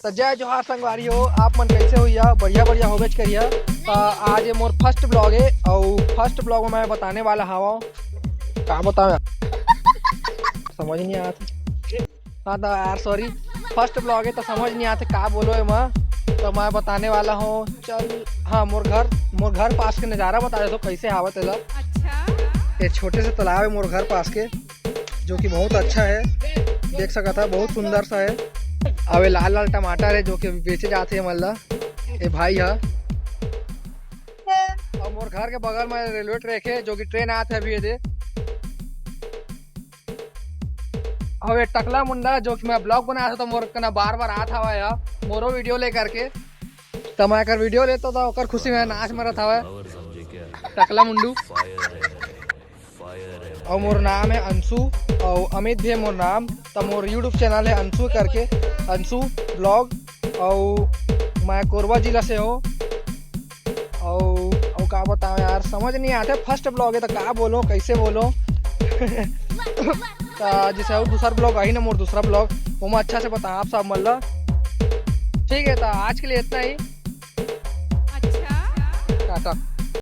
तो जय जोहार संगवारी हो, आप मन कैसे हो या बढ़िया बढ़िया होबेच करिए। तो आज ये मोर फर्स्ट ब्लॉग है और फर्स्ट ब्लॉग में मैं बताने वाला हूँ क्या बताऊँ समझ नहीं आता। हाँ तो यार सॉरी, फर्स्ट ब्लॉग है तो समझ नहीं आता क्या बोलो है मैं। तो मैं बताने वाला हूँ, चल हाँ मोर घर पास के नज़ारा बता दे तो कैसे आवत है। अच्छा, ये छोटे से तालाब है मोर घर पास के, जो कि बहुत अच्छा है, देख सका था, बहुत सुंदर सा है। अब ये लाल लाल टमाटर है जो कि बेचे जाते हैं मतलब ये भाई है। और मोर घर के बगल में रेलवे ट्रैक है जो कि ट्रेन आते है अभी ये दे। अब ये टकला मुंडा जो कि मैं ब्लॉग बनाया था तो मोर कना बार बार आता हुआ है मोरो वीडियो ले करके। तो मैं अगर वीडियो लेता था ओकर खुशी में नाच मरत हवा टकला मुंडू। और मोर नाम है अंशु और अमित भी है मोर नाम। तो मोर यूट्यूब चैनल है अंशु करके, अंशु ब्लॉग। और मैं कोरबा जिला से हो। और क्या बताऊँ यार, समझ नहीं आते, फर्स्ट ब्लॉग है तो क्या बोलो कैसे बोलो। तो जैसे और दूसरा ब्लॉग आई ना मोर दूसरा ब्लॉग वो मैं अच्छा से बता आप सब मतलब। ठीक है तो आज के लिए इतना ही, अच्छा। टाटा।